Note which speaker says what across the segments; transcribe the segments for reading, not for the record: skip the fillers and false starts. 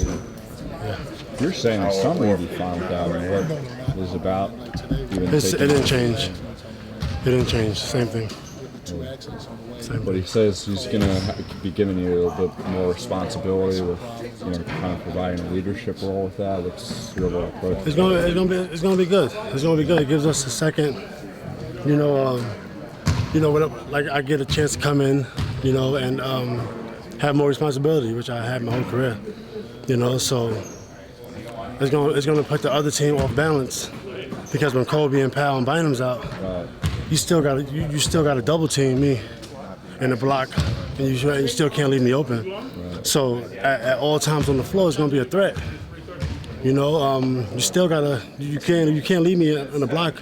Speaker 1: Yeah. You're saying something would be fine with that. I mean, what is about?
Speaker 2: It didn't change. It didn't change. Same thing.
Speaker 1: But he says he's going to be giving you a little bit more responsibility with, kind of providing a leadership role with that. What's your overall approach?
Speaker 2: It's gonna be good. It's gonna be good. It gives us a second, like I get a chance to come in, and have more responsibility, which I had my whole career, So it's gonna put the other team off balance, because when Kobe and Powell and Bynum's out, you still got to double team me in the block, and you still can't leave me open. Right. So at all times on the floor, it's gonna be a threat. You still gotta. You can't leave me in the block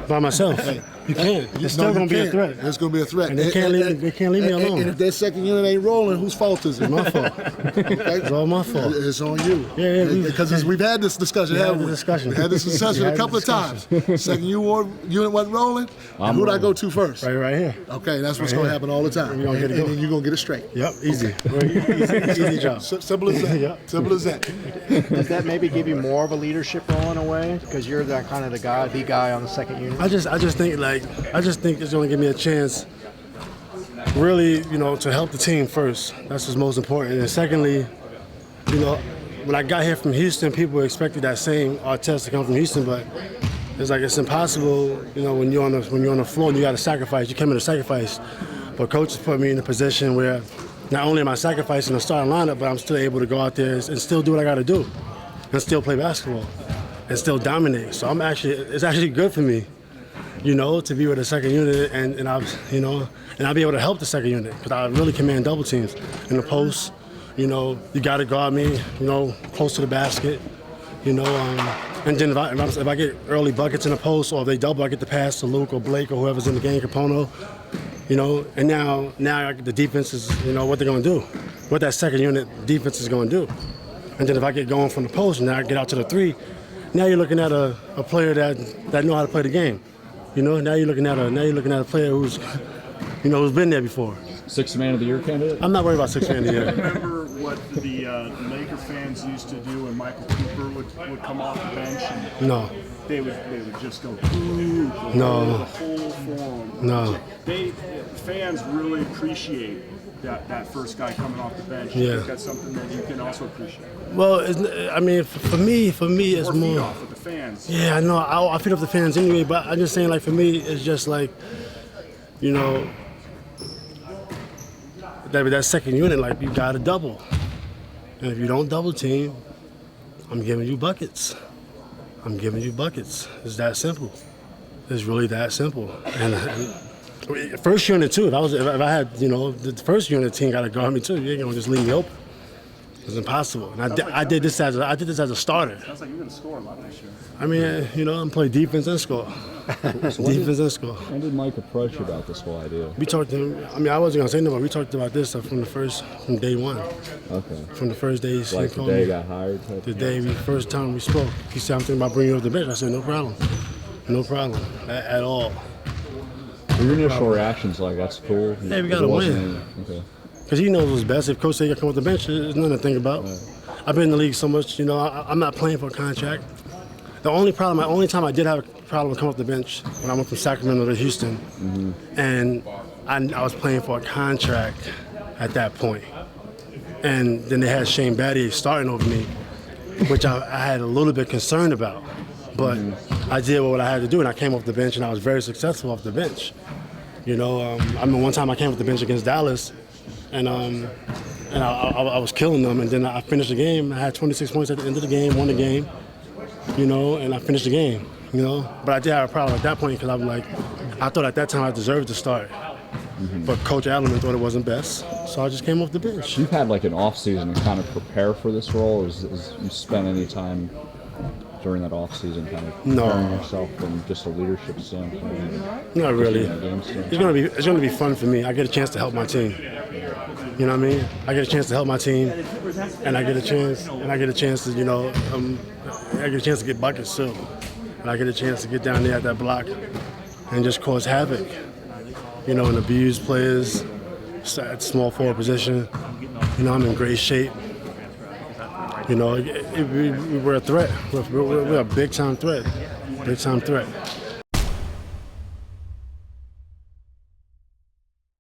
Speaker 2: by myself. You can't. It's still gonna be a threat.
Speaker 3: It's gonna be a threat.
Speaker 2: And they can't leave me alone.
Speaker 3: And if that second unit ain't rolling, whose fault is it?
Speaker 2: It's my fault. Okay? It's all my fault.
Speaker 3: It's on you.
Speaker 2: Yeah.
Speaker 3: Because we've had this discussion. We had this discussion a couple of times. Second unit wasn't rolling. Who'd I go to first?
Speaker 2: Right here.
Speaker 3: Okay, that's what's gonna happen all the time.
Speaker 2: And
Speaker 3: then you're gonna get it straight.
Speaker 2: Yep, easy. Easy job.
Speaker 3: Simple as that.
Speaker 2: Yep.
Speaker 3: Simple as that.
Speaker 4: Does that maybe give you more of a leadership role in a way, because you're that kind of the guy on the second unit? I just
Speaker 2: think it's going to give me a chance, really, to help the team first. That's what's most important. And secondly, when I got here from Houston, people expected that same test to come from Houston, but it's impossible. When you're on the floor and you got to sacrifice, you come in to sacrifice. But coaches put me in a position where not only am I sacrificing the starting lineup, but I'm still able to go out there and still do what I got to do, and still play basketball, and still dominate. So it's actually good for me, to be with the second unit, and I'll be able to help the second unit, because I really command double teams in the post. You got to guard me, close to the basket, and then if I get early buckets in the post, or if they double, I get the pass to Luke or Blake or whoever's in the game, Capono, and now the defense is, what they're going to do, what that second unit defense is going to do. And then if I get going from the post and now I get out to the three, now you're looking at a player that know how to play the game. Now you're looking at a player who's been there before.
Speaker 1: Sixth Man of the Year candidate?
Speaker 2: I'm not worried about Sixth Man of the Year.
Speaker 5: Remember what the Laker fans used to do when Michael Cooper would come off the bench? And
Speaker 2: No.
Speaker 5: They would just go boom.
Speaker 2: No.
Speaker 5: The whole forum.
Speaker 2: No.
Speaker 5: Fans really appreciate that first guy coming off the bench.
Speaker 2: Yeah.
Speaker 5: I think that's something that you can also appreciate.
Speaker 2: Well, for me, it's more.
Speaker 5: Feed off with the fans.
Speaker 2: Yeah, I know. I feed off the fans anyway, but I'm just saying, for me, it's just that second unit, you got to double. And if you don't double team, I'm giving you buckets. It's that simple. It's really that simple. And first unit too. If I had, the first unit team got to guard me too. You ain't gonna just leave me open. It's impossible. And I did this as a starter.
Speaker 5: Sounds like you're gonna score a lot this year.
Speaker 2: I mean, I'm playing defense and score. Defense and score.
Speaker 1: When did Mike approach you about this whole idea?
Speaker 2: We talked to him. I mean, I wasn't gonna say no, but we talked about this from day one.
Speaker 1: Okay.
Speaker 2: From the first day
Speaker 1: the day you got hired?
Speaker 2: First time we spoke, he said, I'm thinking about bringing you off the bench. I said, no problem. No problem at all.
Speaker 1: Your initial reaction's that's cool?
Speaker 2: Hey, we gotta win.
Speaker 1: Okay.
Speaker 2: Because he knows what's best. If Coach said you come off the bench, there's nothing to think about. Right. I've been in the league so much, I'm not playing for a contract. The only time I did have a problem with coming off the bench when I went from Sacramento to Houston, and I was playing for a contract at that point. And then they had Shane Battier starting over me, which I had a little bit concerned about. But I did what I had to do, and I came off the bench, and I was very successful off the bench. I mean, one time I came off the bench against Dallas, and I was killing them, and then I finished the game. I had 26 points at the end of the game, won the game, and I finished the game, But I did have a problem at that point, because I thought at that time I deserved to start. But Coach Allen thought it wasn't best, so I just came off the bench.
Speaker 1: You've had an off season to kind of prepare for this role, or you spent any time during that off season kind of preparing yourself from just a leadership standpoint?
Speaker 2: Not really. It's gonna be fun for me. I get a chance to help my team. You know what I mean? I get a chance to help my team, and I get a chance to I get a chance to get buckets too, and I get a chance to get down there at that block and just cause havoc. And abuse players at small forward position. I'm in great shape. You know, we were a threat. We're a big time threat. Big time threat.